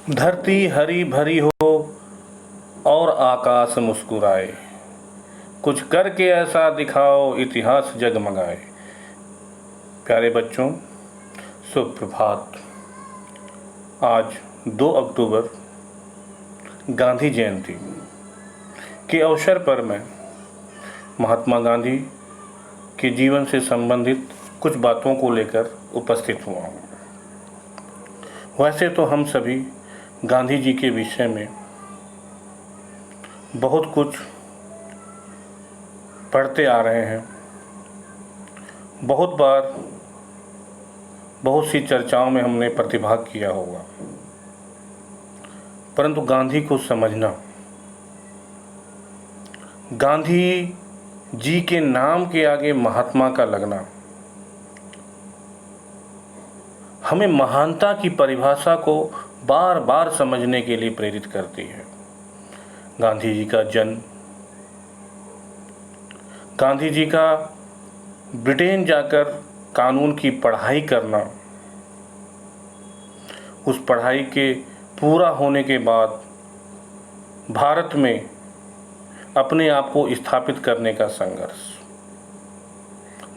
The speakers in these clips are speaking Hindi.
धरती हरी भरी हो और आकाश मुस्कुराए, कुछ करके ऐसा दिखाओ इतिहास जगमगाए। प्यारे बच्चों, सुप्रभात। आज 2 अक्टूबर गांधी जयंती के अवसर पर मैं महात्मा गांधी के जीवन से संबंधित कुछ बातों को लेकर उपस्थित हुआ हूँ। वैसे तो हम सभी गांधी जी के विषय में बहुत कुछ पढ़ते आ रहे हैं, बहुत बार बहुत सी चर्चाओं में हमने प्रतिभाग किया होगा, परंतु गांधी को समझना, गांधी जी के नाम के आगे महात्मा का लगना, हमें महानता की परिभाषा को बार बार समझने के लिए प्रेरित करती है। गांधी जी का जन्म, गांधी जी का ब्रिटेन जाकर कानून की पढ़ाई करना, उस पढ़ाई के पूरा होने के बाद भारत में अपने आप को स्थापित करने का संघर्ष,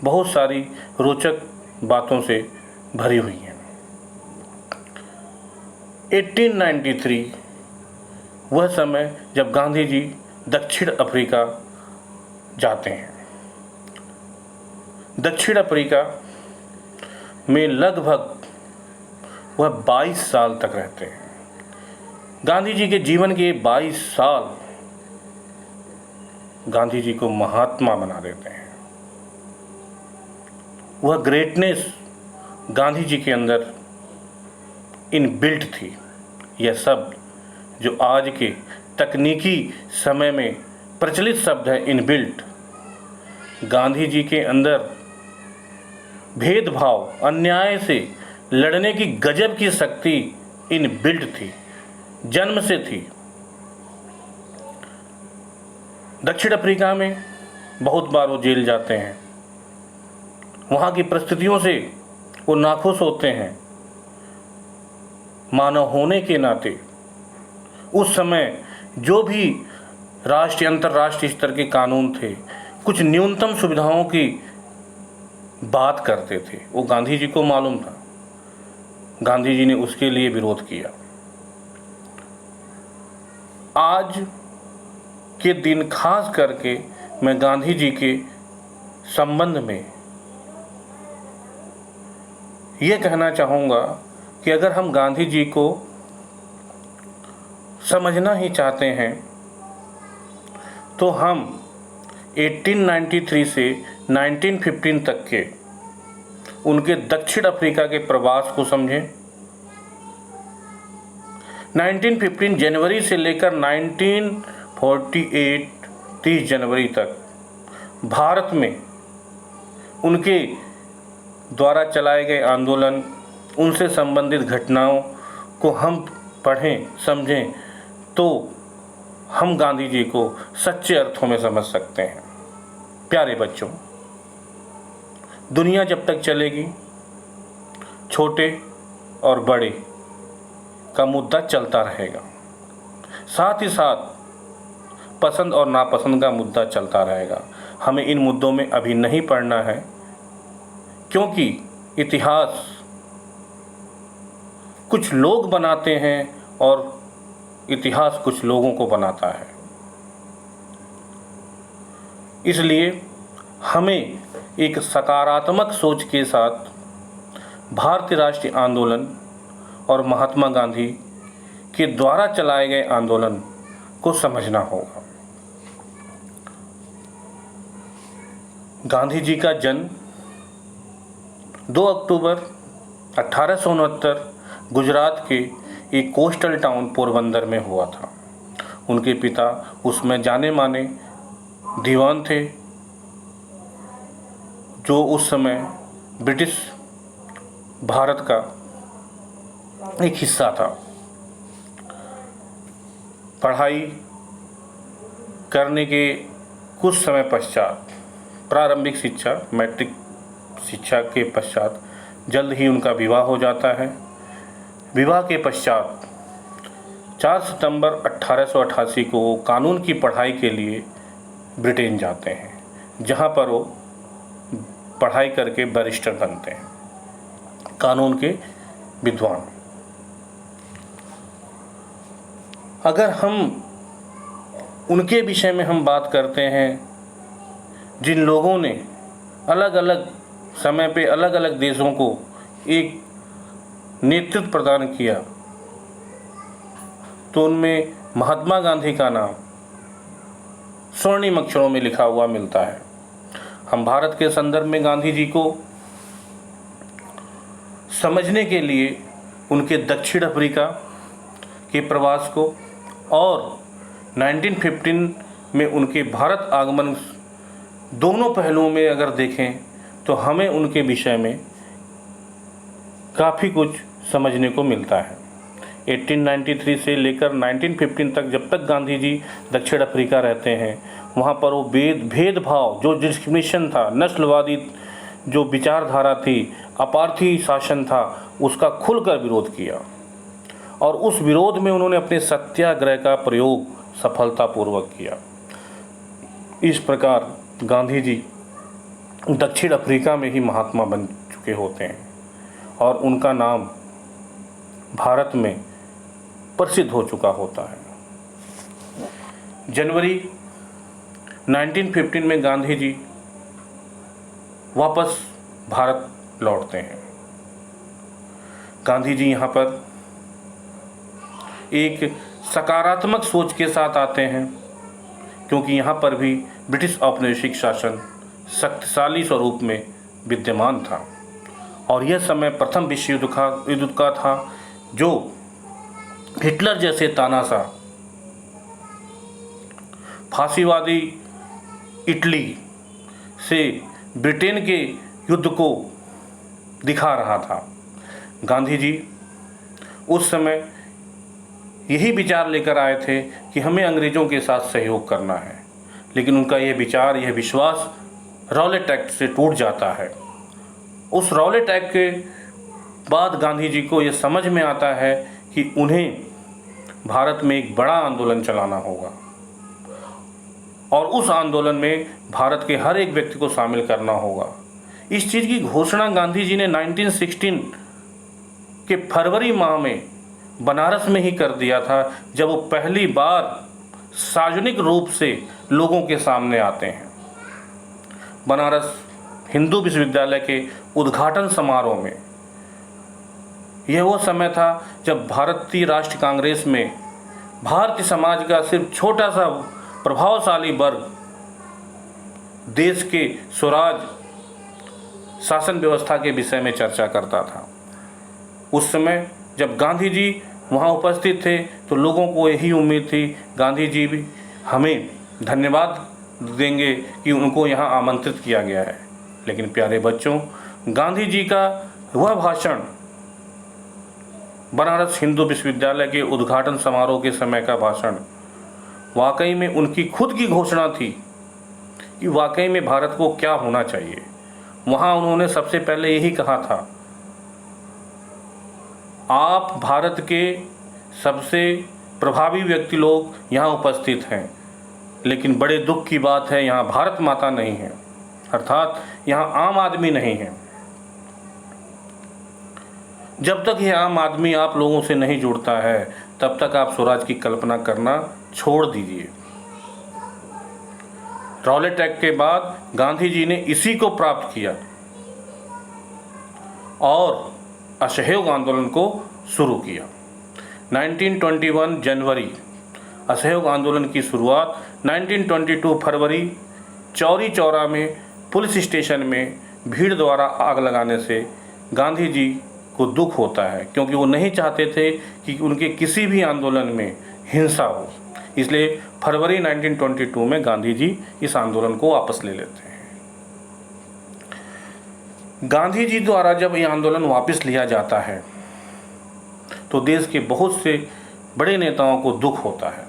बहुत सारी रोचक बातों से भरी हुई है। 1893 वह समय जब गांधी जी दक्षिण अफ्रीका जाते हैं। दक्षिण अफ्रीका में लगभग वह 22 साल तक रहते हैं। गांधी जी के जीवन के 22 साल गांधी जी को महात्मा बना देते हैं। वह ग्रेटनेस गांधी जी के अंदर इनबिल्ट थी। यह शब्द जो आज के तकनीकी समय में प्रचलित शब्द है, इनबिल्ट, गांधी जी के अंदर भेदभाव, अन्याय से लड़ने की गजब की शक्ति इनबिल्ट थी, जन्म से थी। दक्षिण अफ्रीका में बहुत बार वो जेल जाते हैं, वहाँ की परिस्थितियों से वो नाखुश होते हैं। मानव होने के नाते उस समय जो भी राष्ट्रीय अंतर्राष्ट्रीय स्तर के कानून थे, कुछ न्यूनतम सुविधाओं की बात करते थे, वो गांधी जी को मालूम था। गांधी जी ने उसके लिए विरोध किया। आज के दिन खास करके मैं गांधी जी के संबंध में ये कहना चाहूँगा कि अगर हम गांधी जी को समझना ही चाहते हैं तो हम 1893 से 1915 तक के उनके दक्षिण अफ्रीका के प्रवास को समझें। 1915 जनवरी से लेकर 1948 30 जनवरी तक भारत में उनके द्वारा चलाए गए आंदोलन, उनसे संबंधित घटनाओं को हम पढ़ें, समझें तो हम गांधी जी को सच्चे अर्थों में समझ सकते हैं। प्यारे बच्चों, दुनिया जब तक चलेगी, छोटे और बड़े का मुद्दा चलता रहेगा, साथ ही साथ पसंद और नापसंद का मुद्दा चलता रहेगा। हमें इन मुद्दों में अभी नहीं पढ़ना है, क्योंकि इतिहास कुछ लोग बनाते हैं और इतिहास कुछ लोगों को बनाता है। इसलिए हमें एक सकारात्मक सोच के साथ भारतीय राष्ट्रीय आंदोलन और महात्मा गांधी के द्वारा चलाए गए आंदोलन को समझना होगा। गांधी जी का जन्म 2 अक्टूबर 1869 गुजरात के एक कोस्टल टाउन पोरबंदर में हुआ था। उनके पिता उसमें जाने माने दीवान थे, जो उस समय ब्रिटिश भारत का एक हिस्सा था। पढ़ाई करने के कुछ समय पश्चात, प्रारंभिक शिक्षा, मैट्रिक शिक्षा के पश्चात जल्द ही उनका विवाह हो जाता है। विवाह के पश्चात 4 सितंबर 1888 को वो कानून की पढ़ाई के लिए ब्रिटेन जाते हैं, जहाँ पर वो पढ़ाई करके बैरिस्टर बनते हैं, कानून के विद्वान। अगर हम उनके विषय में हम बात करते हैं, जिन लोगों ने अलग अलग समय पे अलग अलग देशों को एक नेतृत्व प्रदान किया, तो उनमें महात्मा गांधी का नाम स्वर्णिम अक्षरों में लिखा हुआ मिलता है। हम भारत के संदर्भ में गांधी जी को समझने के लिए उनके दक्षिण अफ्रीका के प्रवास को और 1915 में उनके भारत आगमन, दोनों पहलुओं में अगर देखें तो हमें उनके विषय में काफ़ी कुछ समझने को मिलता है। 1893 से लेकर 1915 तक, जब तक गांधी जी दक्षिण अफ्रीका रहते हैं, वहाँ पर वो भेदभाव, जो डिस्क्रिमिनेशन था, नस्लवादी जो विचारधारा थी, अपार्थी शासन था, उसका खुलकर विरोध किया और उस विरोध में उन्होंने अपने सत्याग्रह का प्रयोग सफलतापूर्वक किया। इस प्रकार गांधी जी दक्षिण अफ्रीका में ही महात्मा बन चुके होते हैं और उनका नाम भारत में प्रसिद्ध हो चुका होता है। जनवरी 1915 में गांधी जी वापस भारत लौटते हैं। गांधी जी यहाँ पर एक सकारात्मक सोच के साथ आते हैं, क्योंकि यहाँ पर भी ब्रिटिश औपनिवेशिक शासन शक्तिशाली स्वरूप में विद्यमान था और यह समय प्रथम विश्व युद्ध का था, जो हिटलर जैसे तानाशाह फांसीवादी इटली से ब्रिटेन के युद्ध को दिखा रहा था। गांधी जी उस समय यही विचार लेकर आए थे कि हमें अंग्रेज़ों के साथ सहयोग करना है, लेकिन उनका यह विचार, यह विश्वास रॉलेट एक्ट से टूट जाता है। उस रॉलेट एक्ट के बाद गांधी जी को यह समझ में आता है कि उन्हें भारत में एक बड़ा आंदोलन चलाना होगा और उस आंदोलन में भारत के हर एक व्यक्ति को शामिल करना होगा। इस चीज़ की घोषणा गांधी जी ने 1916 के फरवरी माह में बनारस में ही कर दिया था, जब वो पहली बार सार्वजनिक रूप से लोगों के सामने आते हैं। बनारस हिंदू विश्वविद्यालय के उद्घाटन समारोह में, यह वो समय था जब भारतीय राष्ट्रीय कांग्रेस में भारतीय समाज का सिर्फ छोटा सा प्रभावशाली वर्ग देश के स्वराज शासन व्यवस्था के विषय में चर्चा करता था। उस समय जब गांधी जी वहाँ उपस्थित थे तो लोगों को यही उम्मीद थी, गांधी जी भी हमें धन्यवाद देंगे कि उनको यहाँ आमंत्रित किया गया है। लेकिन प्यारे बच्चों, गांधी जी का वह भाषण, बनारस हिंदू विश्वविद्यालय के उद्घाटन समारोह के समय का भाषण, वाकई में उनकी खुद की घोषणा थी कि वाकई में भारत को क्या होना चाहिए। वहाँ उन्होंने सबसे पहले यही कहा था, आप भारत के सबसे प्रभावी व्यक्ति लोग यहाँ उपस्थित हैं, लेकिन बड़े दुख की बात है यहाँ भारत माता नहीं है, अर्थात यहाँ आम आदमी नहीं है। जब तक ये आम आदमी आप लोगों से नहीं जुड़ता है, तब तक आप स्वराज की कल्पना करना छोड़ दीजिए। रॉलेट एक्ट के बाद गांधी जी ने इसी को प्राप्त किया और असहयोग आंदोलन को शुरू किया। 1921 जनवरी असहयोग आंदोलन की शुरुआत, 1922 फरवरी चौरी चौरा में पुलिस स्टेशन में भीड़ द्वारा आग लगाने से गांधी जी को दुख होता है, क्योंकि वो नहीं चाहते थे कि उनके किसी भी आंदोलन में हिंसा हो। इसलिए फरवरी 1922 में गांधी जी इस आंदोलन को वापस ले लेते हैं। गांधी जी द्वारा जब ये आंदोलन वापस लिया जाता है तो देश के बहुत से बड़े नेताओं को दुख होता है,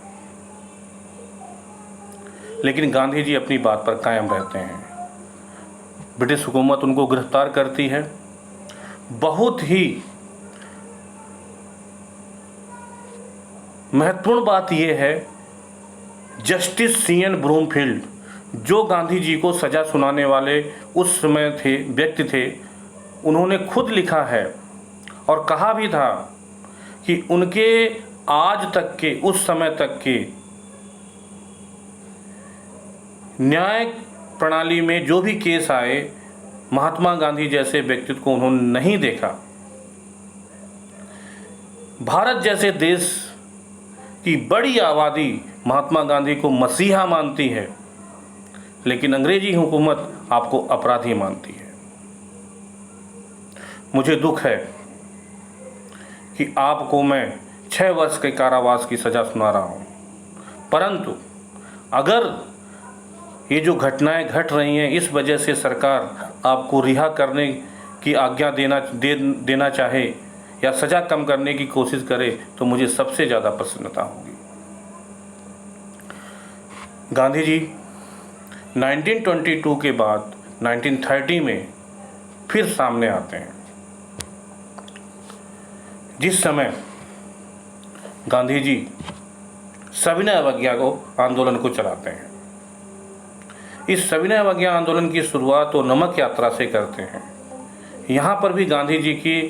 लेकिन गांधी जी अपनी बात पर कायम रहते हैं। ब्रिटिश हुकूमत उनको गिरफ्तार करती है। बहुत ही महत्वपूर्ण बात यह है, जस्टिस CN ब्रूमफील्ड जो गांधी जी को सज़ा सुनाने वाले उस समय व्यक्ति थे, उन्होंने खुद लिखा है और कहा भी था कि उनके आज तक के, उस समय तक के न्याय प्रणाली में जो भी केस आए, महात्मा गांधी जैसे व्यक्तित्व को उन्होंने नहीं देखा। भारत जैसे देश की बड़ी आबादी महात्मा गांधी को मसीहा मानती है, लेकिन अंग्रेजी हुकूमत आपको अपराधी मानती है। मुझे दुख है कि आपको मैं 6 वर्ष के कारावास की सज़ा सुना रहा हूँ, परंतु अगर ये जो घटनाएं घट रही हैं, इस वजह से सरकार आपको रिहा करने की आज्ञा देना चाहे या सज़ा कम करने की कोशिश करे, तो मुझे सबसे ज़्यादा प्रसन्नता होगी। गांधी जी 1922 के बाद 1930 में फिर सामने आते हैं, जिस समय गांधी जी सविनय अवज्ञा को आंदोलन को चलाते हैं। इस सविनय अवज्ञा आंदोलन की शुरुआत वो नमक यात्रा से करते हैं। यहाँ पर भी गांधी जी की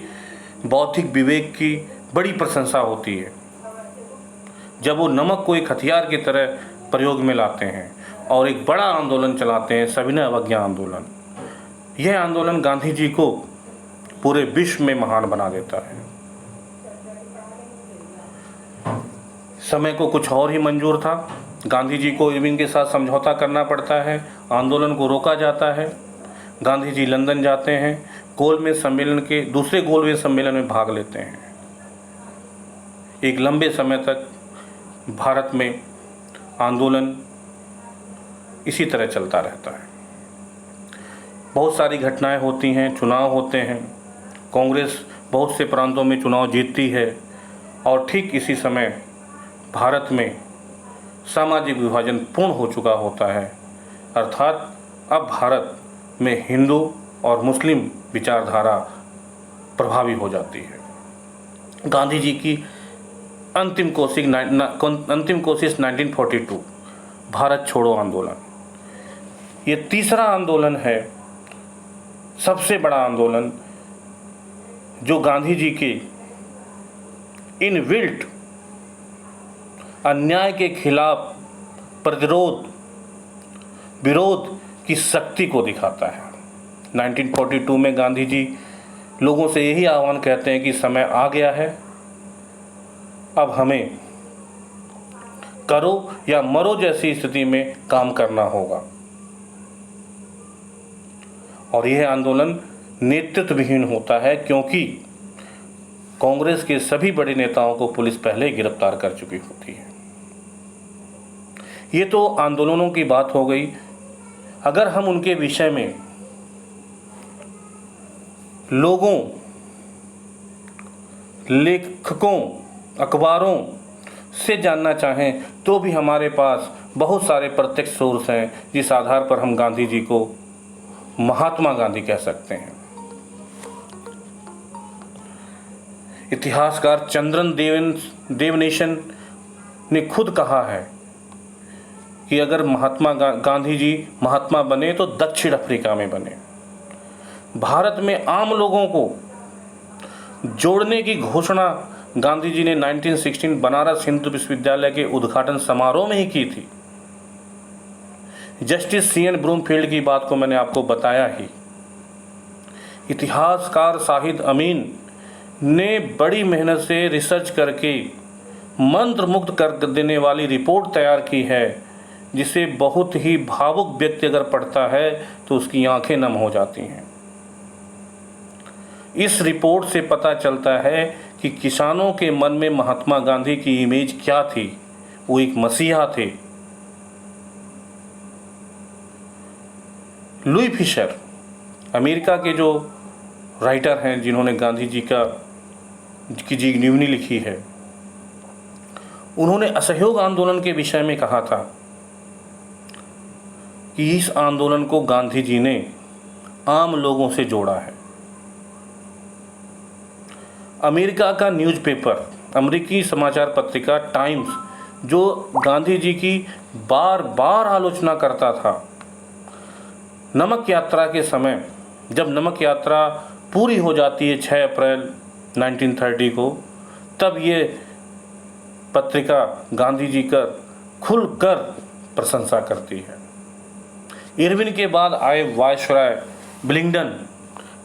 बौद्धिक विवेक की बड़ी प्रशंसा होती है, जब वो नमक को एक हथियार की तरह प्रयोग में लाते हैं और एक बड़ा आंदोलन चलाते हैं, सविनय अवज्ञा आंदोलन। यह आंदोलन गांधी जी को पूरे विश्व में महान बना देता है। समय को कुछ और ही मंजूर था। गांधी जी को इरविन के साथ समझौता करना पड़ता है, आंदोलन को रोका जाता है। गांधी जी लंदन जाते हैं, दूसरे गोलमेज सम्मेलन में भाग लेते हैं। एक लंबे समय तक भारत में आंदोलन इसी तरह चलता रहता है। बहुत सारी घटनाएं होती हैं, चुनाव होते हैं, कांग्रेस बहुत से प्रांतों में चुनाव जीतती है और ठीक इसी समय भारत में सामाजिक विभाजन पूर्ण हो चुका होता है, अर्थात अब भारत में हिंदू और मुस्लिम विचारधारा प्रभावी हो जाती है। गांधी जी की अंतिम कोशिश 1942 भारत छोड़ो आंदोलन। ये तीसरा आंदोलन है, सबसे बड़ा आंदोलन, जो गांधी जी के इनबिल्ट अन्याय के खिलाफ विरोध की शक्ति को दिखाता है। 1942 में गांधी जी लोगों से यही आह्वान कहते हैं कि समय आ गया है, अब हमें करो या मरो जैसी स्थिति में काम करना होगा। और यह आंदोलन नेतृत्वहीन होता है, क्योंकि कांग्रेस के सभी बड़े नेताओं को पुलिस पहले ही गिरफ्तार कर चुकी होती है। ये तो आंदोलनों की बात हो गई। अगर हम उनके विषय में लोगों, लेखकों, अखबारों से जानना चाहें, तो भी हमारे पास बहुत सारे प्रत्यक्ष सोर्स हैं, जिस आधार पर हम गांधी जी को महात्मा गांधी कह सकते हैं। इतिहासकार चंद्रन देवनेशन ने खुद कहा है कि अगर महात्मा गांधी जी महात्मा बने तो दक्षिण अफ्रीका में बने। भारत में आम लोगों को जोड़ने की घोषणा गांधी जी ने 1916 बनारस हिंदू विश्वविद्यालय के उद्घाटन समारोह में ही की थी। जस्टिस CN ब्रूमफील्ड की बात को मैंने आपको बताया ही। इतिहासकार शाहिद अमीन ने बड़ी मेहनत से रिसर्च करके मंत्रमुग्ध कर देने वाली रिपोर्ट तैयार की है, जिसे बहुत ही भावुक व्यक्ति अगर पढ़ता है तो उसकी आंखें नम हो जाती हैं। इस रिपोर्ट से पता चलता है कि किसानों के मन में महात्मा गांधी की इमेज क्या थी। वो एक मसीहा थे। लुई फिशर अमेरिका के जो राइटर हैं, जिन्होंने गांधी जी की जीवनी लिखी है, उन्होंने असहयोग आंदोलन के विषय में कहा था कि इस आंदोलन को गांधी जी ने आम लोगों से जोड़ा है। अमेरिका का न्यूज़पेपर अमेरिकी समाचार पत्रिका टाइम्स, जो गांधी जी की बार बार आलोचना करता था, नमक यात्रा के समय, जब नमक यात्रा पूरी हो जाती है 6 अप्रैल 1930 को, तब ये पत्रिका गांधी जी का खुलकर प्रशंसा करती है। इरविन के बाद आए वायसराय विलिंगडन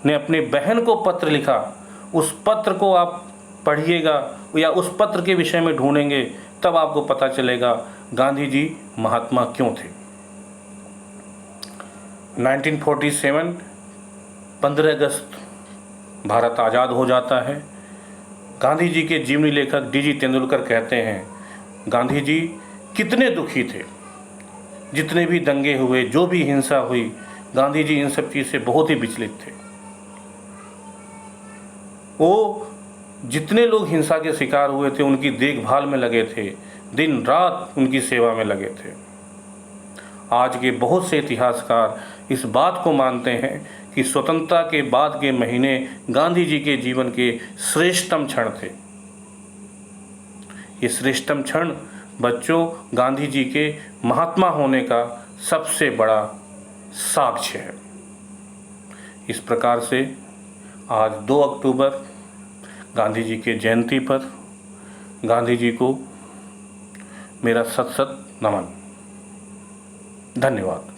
ने अपनी बहन को पत्र लिखा। उस पत्र को आप पढ़िएगा या उस पत्र के विषय में ढूंढेंगे, तब आपको पता चलेगा गांधी जी महात्मा क्यों थे। 1947 15 अगस्त भारत आज़ाद हो जाता है। गांधी जी के जीवनी लेखक डी.जी. तेंदुलकर कहते हैं, गांधी जी कितने दुखी थे, जितने भी दंगे हुए, जो भी हिंसा हुई, गांधी जी इन सब चीज़ से बहुत ही विचलित थे। वो जितने लोग हिंसा के शिकार हुए थे, उनकी देखभाल में लगे थे, दिन रात उनकी सेवा में लगे थे। आज के बहुत से इतिहासकार इस बात को मानते हैं कि स्वतंत्रता के बाद के महीने गांधी जी के जीवन के श्रेष्ठतम क्षण थे। ये श्रेष्ठतम क्षण बच्चों गांधी जी के महात्मा होने का सबसे बड़ा साक्ष्य है। इस प्रकार से आज 2 अक्टूबर गांधी जी के जयंती पर गांधी जी को मेरा सत सत नमन। धन्यवाद।